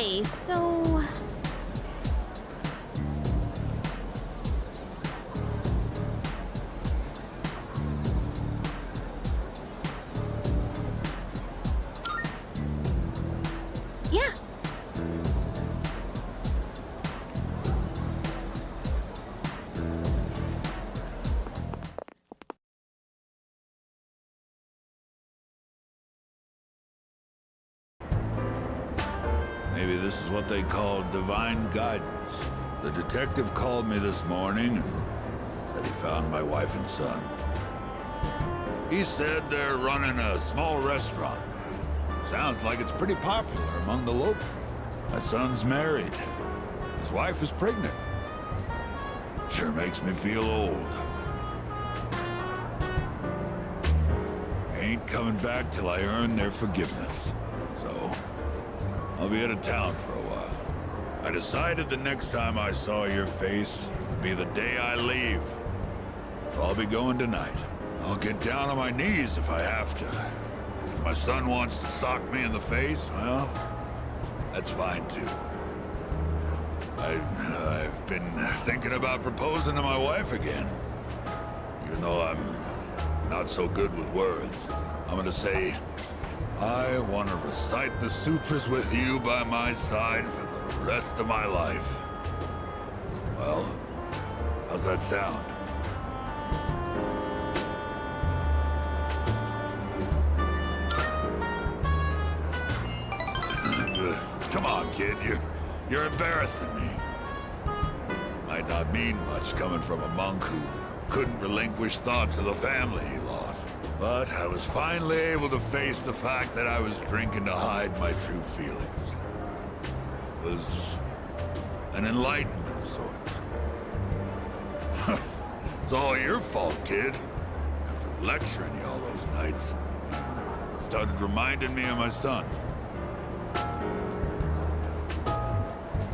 Okay, so... Yeah. Maybe this is what they call divine guidance. The detective called me this morning and said he found my wife and son. He said they're running a small restaurant. Sounds like it's pretty popular among the locals. My son's married. His wife is pregnant. Sure makes me feel old. I ain't coming back till I earn their forgiveness. So, I'll be out of town for a while. I decided the next time I saw your face would be the day I leave. So I'll be going tonight. I'll get down on my knees if I have to. If my son wants to sock me in the face, well, that's fine too. I've been thinking about proposing to my wife again. Even though I'm not so good with words. I'm gonna say, I want to recite the sutras with you by my side for the rest of my life. Well, how's that sound? Come on, kid, you're embarrassing me. Might not mean much coming from a monk who couldn't relinquish thoughts of the family he lost. But I was finally able to face the fact that I was drinking to hide my true feelings. It was an enlightenment of sorts. It's all your fault, kid. After lecturing you all those nights, you started reminding me of my son.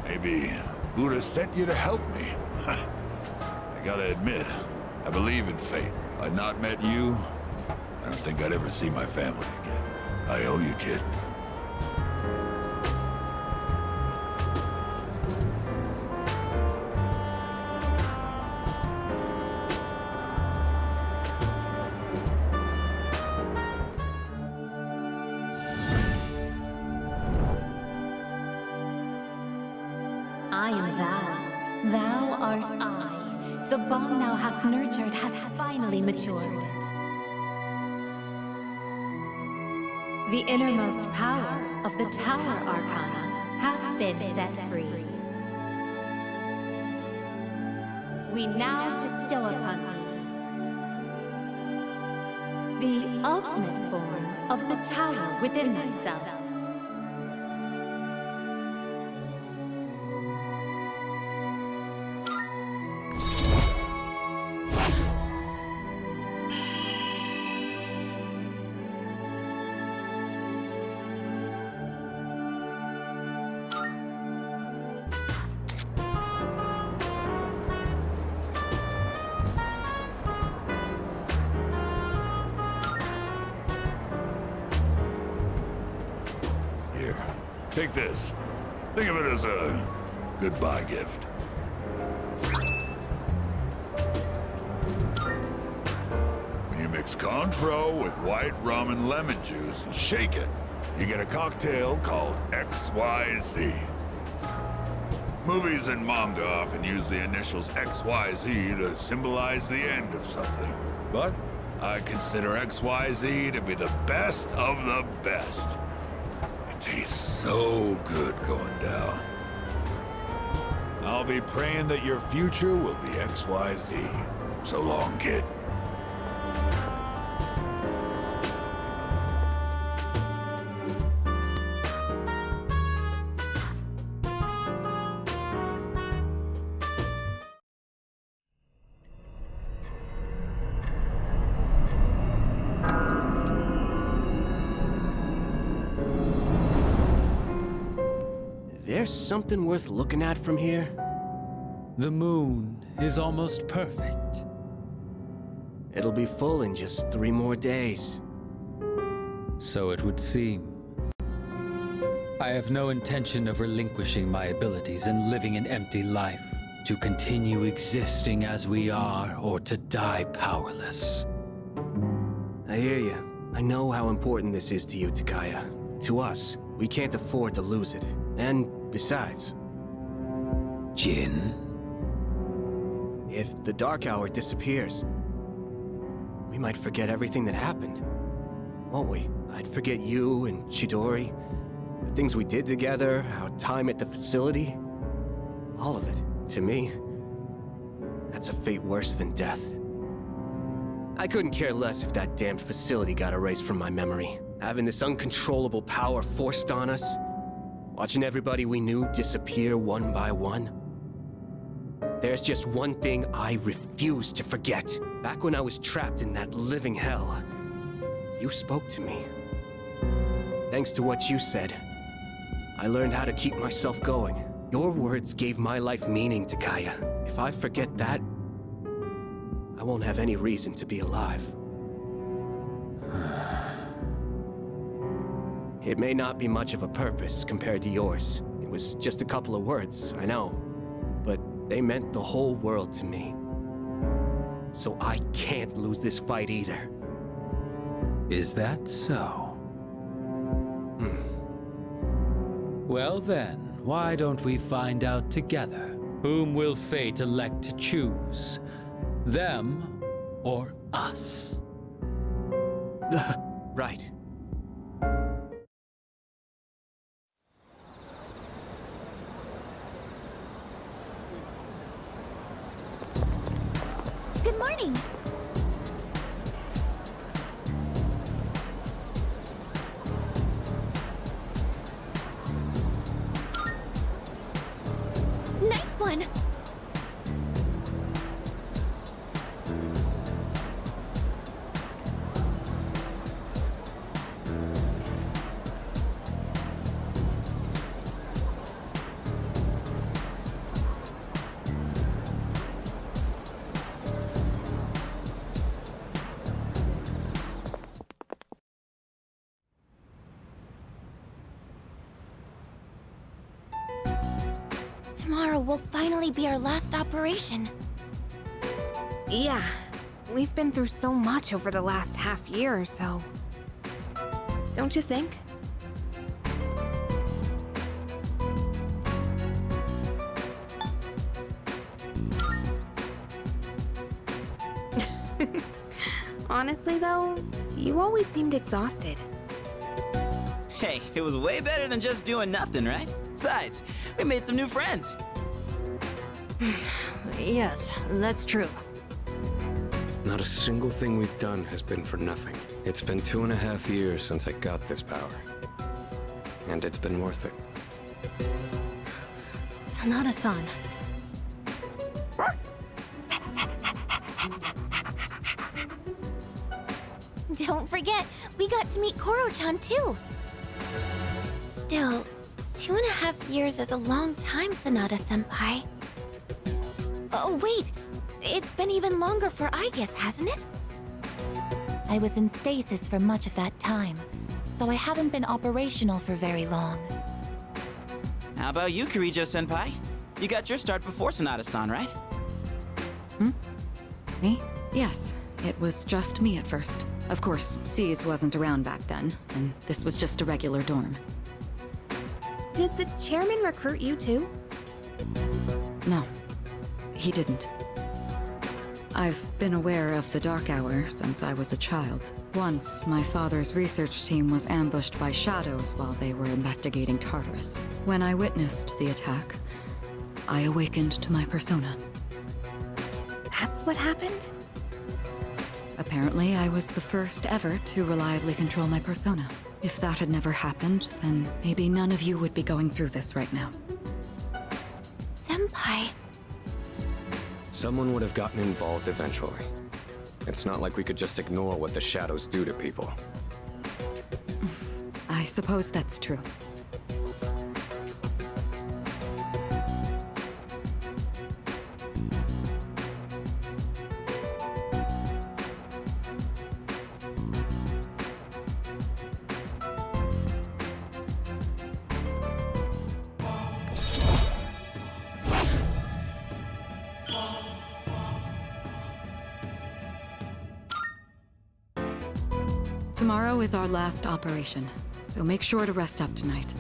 Maybe Buddha sent you to help me. I gotta admit, I believe in fate. If I'd not met you, I don't think I'd ever see my family again. I owe you, kid. I am thou. Thou art I. The bond thou hast nurtured hath finally matured. The innermost power of the Tower Arcana hath been set free. We now bestow upon thee the ultimate form of the Tower within thyself. Take this. Think of it as a goodbye gift. When you mix Cointreau with white rum and lemon juice and shake it, you get a cocktail called XYZ. Movies and manga often use the initials XYZ to symbolize the end of something. But I consider XYZ to be the best of the best. Tastes so good going down. I'll be praying that your future will be XYZ. So long, kid. There's something worth looking at from here? The moon is almost perfect. It'll be full in just 3 more days. So it would seem. I have no intention of relinquishing my abilities and living an empty life. To continue existing as we are, or to die powerless. I hear you. I know how important this is to you, Takaya. To us, we can't afford to lose it. And besides, Jin? if the Dark Hour disappears, we might forget everything that happened. Won't we? I'd forget you and Chidori, the things we did together, our time at the facility. All of it. To me, that's a fate worse than death. I couldn't care less if that damned facility got erased from my memory. Having this uncontrollable power forced on us, watching everybody we knew disappear one by one. There's just one thing I refuse to forget. Back when I was trapped in that living hell, you spoke to me. Thanks to what you said, I learned how to keep myself going. Your words gave my life meaning, Takaya. If I forget that, I won't have any reason to be alive. It may not be much of a purpose compared to yours. It was just a couple of words, I know. But they meant the whole world to me. So I can't lose this fight either. Is that so? Well then, why don't we find out together? Whom will fate elect to choose? Them or us? Right. Good morning. Nice one. Tomorrow will finally be our last operation. Yeah, we've been through so much over the last half year or so. Don't you think? Honestly, though, you always seemed exhausted. Hey, it was way better than just doing nothing, right? Besides, we made some new friends. Yes, that's true. Not a single thing we've done has been for nothing. It's been 2.5 years since I got this power. And it's been worth it. Sanada-san. Don't forget, we got to meet Koro-chan too. Still, 2.5 years is a long time, Sanada-senpai. Oh, wait. It's been even longer for Aigis, hasn't it? I was in stasis for much of that time, so I haven't been operational for very long. How about you, Kirijo-senpai? You got your start before Sanada-san, right? Me? Yes. It was just me at first. Of course, C's wasn't around back then, and this was just a regular dorm. Did the chairman recruit you too? No, he didn't. I've been aware of the Dark Hour since I was a child. Once, my father's research team was ambushed by shadows while they were investigating Tartarus. When I witnessed the attack, I awakened to my persona. That's what happened? Apparently, I was the first ever to reliably control my persona. If that had never happened, then maybe none of you would be going through this right now. Senpai. Someone would have gotten involved eventually. It's not like we could just ignore what the shadows do to people. I suppose that's true. Tomorrow is our last operation, so make sure to rest up tonight.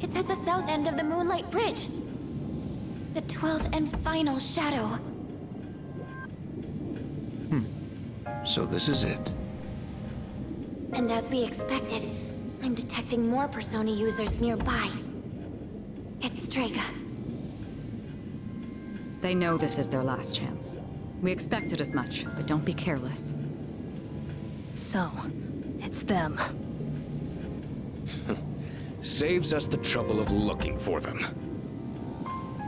It's at the south end of the Moonlight Bridge. The 12th and final shadow. So this is it. And as we expected, I'm detecting more Persona users nearby. It's Strega. They know this is their last chance. We expected as much, but don't be careless. So, it's them. Saves us the trouble of looking for them.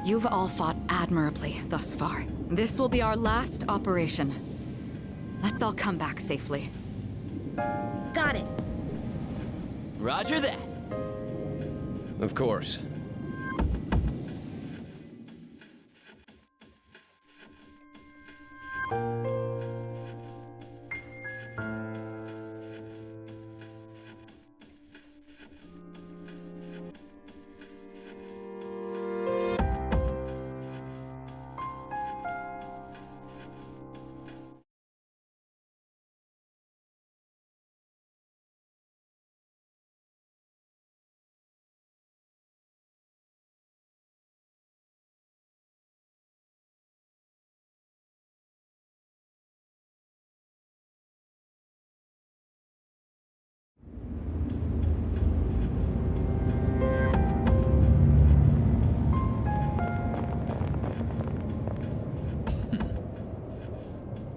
You've all fought admirably thus far. This will be our last operation. Let's all come back safely. Got it. Roger that. Of course.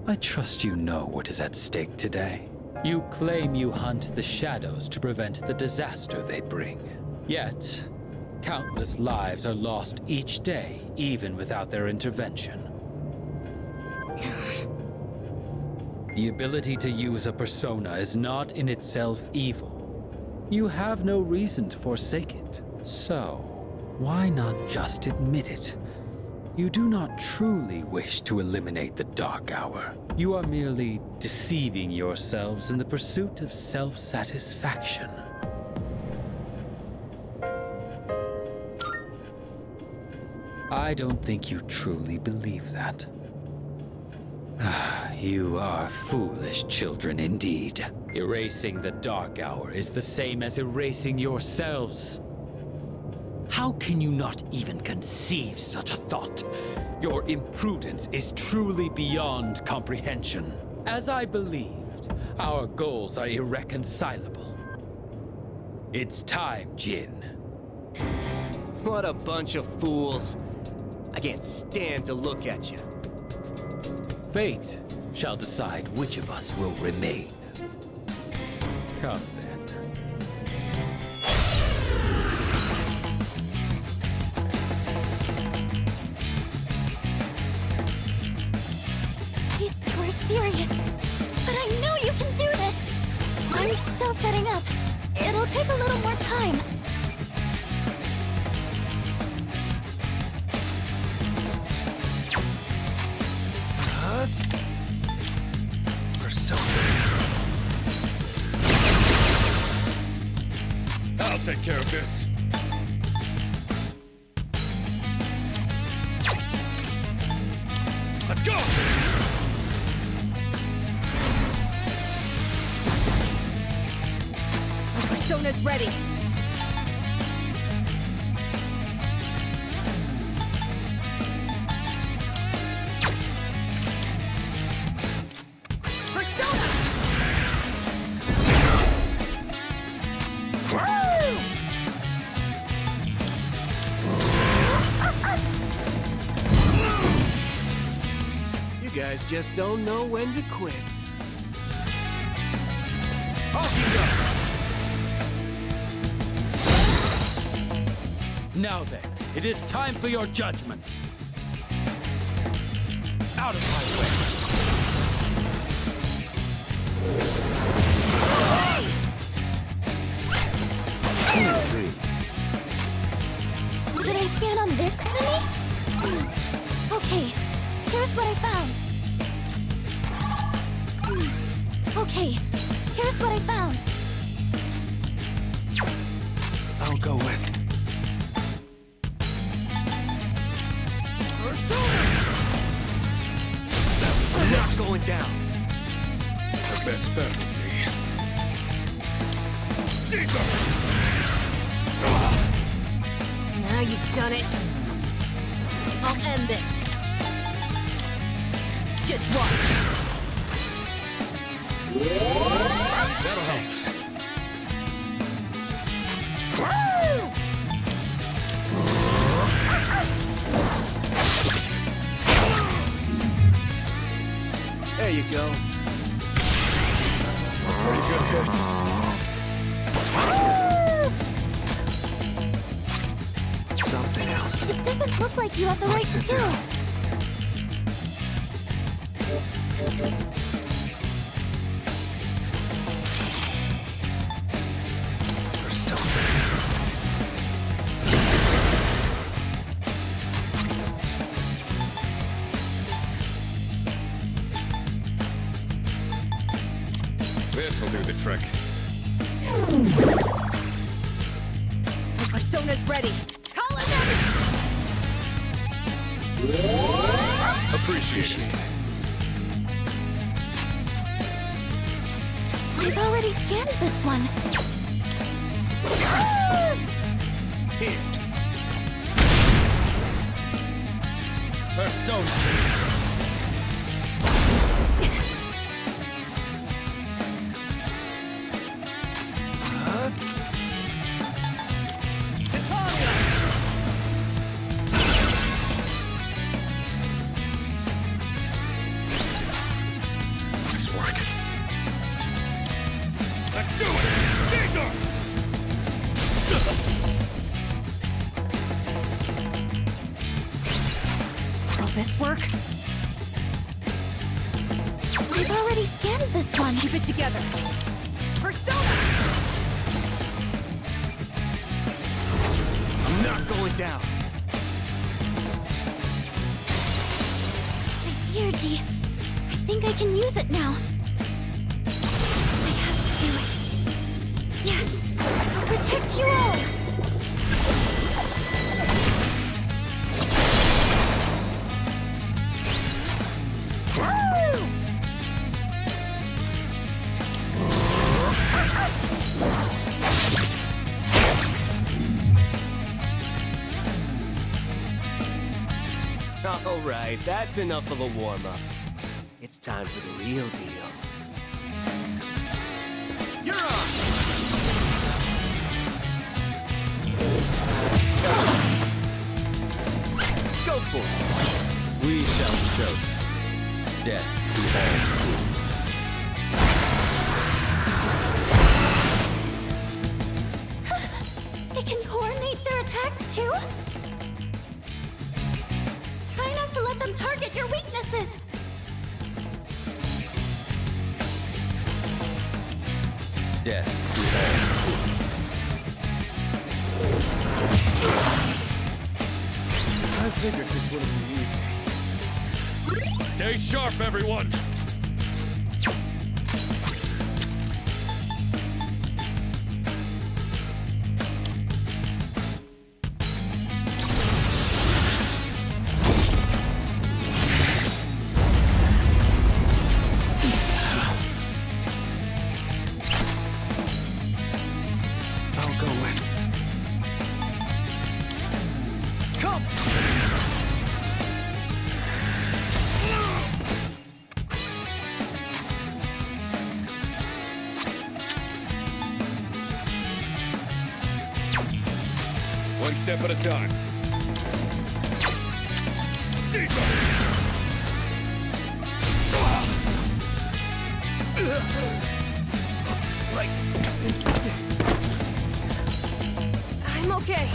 I trust you know what is at stake today. You claim you hunt the shadows to prevent the disaster they bring. Yet, countless lives are lost each day, even without their intervention. The ability to use a persona is not in itself evil. You have no reason to forsake it. So, why not just admit it? You do not truly wish to eliminate the Dark Hour. You are merely deceiving yourselves in the pursuit of self-satisfaction. I don't think you truly believe that. You are foolish children indeed. Erasing the Dark Hour is the same as erasing yourselves. How can you not even conceive such a thought? Your imprudence is truly beyond comprehension. As I believed, our goals are irreconcilable. It's time, Jin. What a bunch of fools. I can't stand to look at you. Fate shall decide which of us will remain. Come then. These two are serious. But I know you can do this. I'm still setting up. It'll take a little more time. I'll take care of this. Let's go! The Persona's ready. You guys just don't know when to quit. Now then, it is time for your judgment. Out of my way. Should I scan on this enemy? Okay, here's what I found. Okay, here's what I found. I'll go with. I'm not going down. Our best bet would be... Now you've done it. I'll end this. Just watch. That'll help. There you go. Pretty good hit. Something else. It doesn't look like you have the right to do? skills. Persona. This'll do the trick. The persona's ready. Call it in! Appreciate it. I've already scanned this one. Here. Persona. Nice work. Let's do it! Caesar! Will this work? I've already scanned this one. Keep it together. Persona! I'm not going down. The Energy. I think I can use it now. I have to do it. Yes, I'll protect you all. All right, that's enough of a warm-up. It's time for the real deal. You're on! Go for it! We shall show them. Death to all fools. It can coordinate their attacks too? Try not to let them target your weaknesses. Death to all fools. I figured this wouldn't be easy. Stay sharp, everyone! I'll go with. Come! One step at a time. like this is it. I'm okay.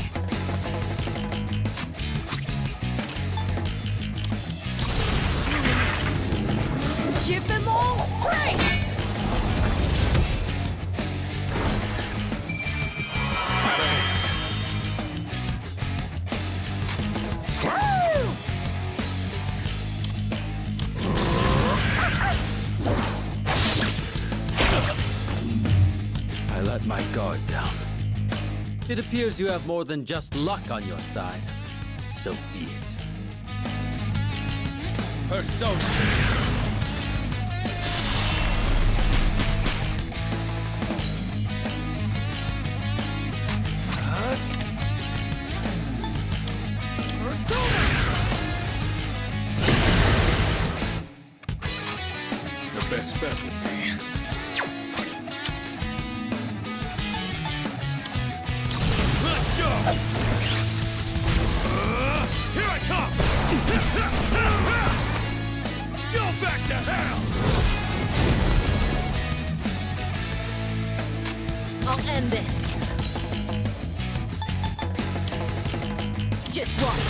Give them all strength! I let my guard down. It appears you have more than just luck on your side. So be it. Persona! The best bet would be. Let's go! Here I come! Go back to hell! I'll end this. Just watch.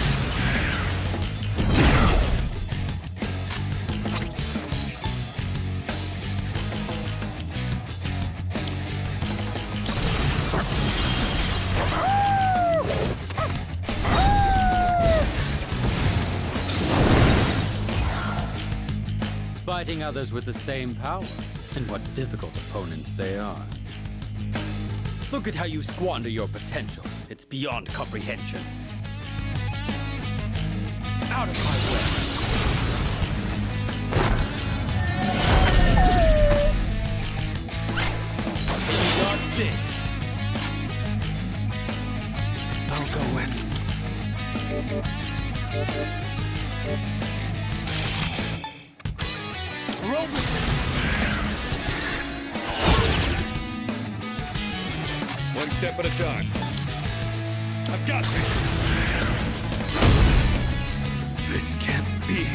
Fighting others with the same power, and what difficult opponents they are. Look at how you squander your potential. It's beyond comprehension. Out of my way! Dodge this! I'll go in. One step at a time. I've got this! This can't be.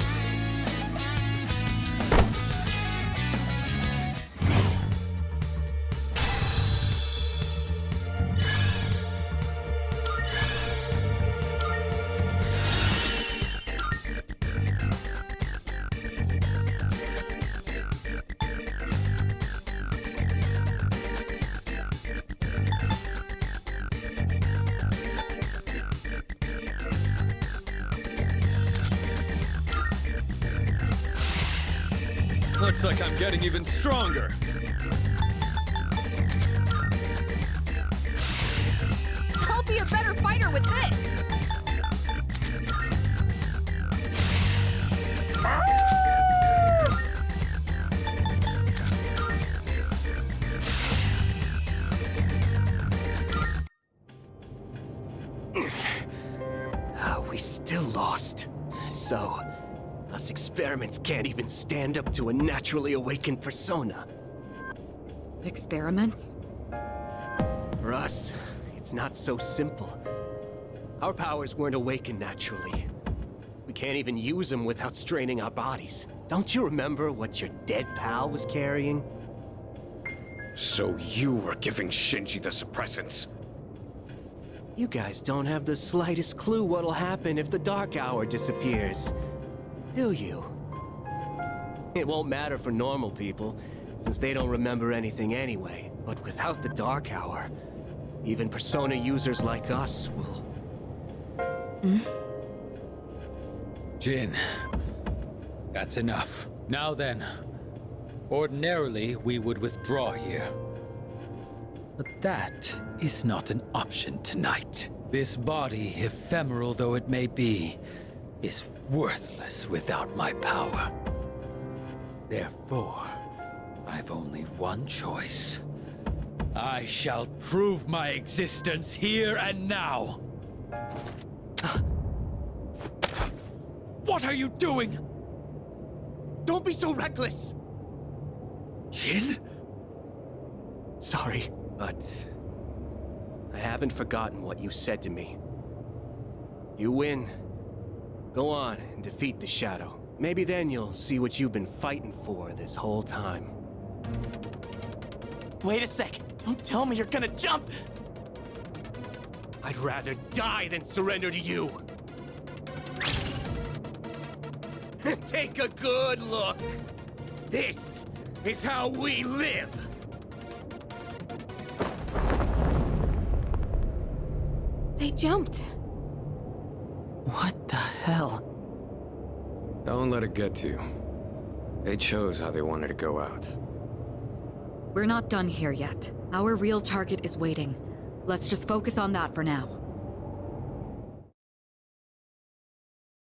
Looks like I'm getting even stronger. I'll be a better fighter with this! We still lost. So, us experiments can't even stand up to a naturally awakened persona. Experiments? For us, it's not so simple. Our powers weren't awakened naturally. We can't even use them without straining our bodies. Don't you remember what your dead pal was carrying? So you were giving Shinji the suppressants? You guys don't have the slightest clue what'll happen if the Dark Hour disappears, do you? It won't matter for normal people, since they don't remember anything anyway. But without the Dark Hour, even Persona users like us will... Jin, that's enough. Now then, ordinarily we would withdraw here. But that is not an option tonight. This body, ephemeral though it may be, is worthless without my power. Therefore, I've only one choice. I shall prove my existence here and now. What are you doing? Don't be so reckless! Jin? Sorry, but I haven't forgotten what you said to me. You win. Go on and defeat the Shadow. Maybe then you'll see what you've been fighting for this whole time. Wait a second. Don't tell me you're gonna jump! I'd rather die than surrender to you. Take a good look. This is how we live. They jumped. What the hell? Don't let it get to you. They chose how they wanted to go out. We're not done here yet. Our real target is waiting. Let's just focus on that for now.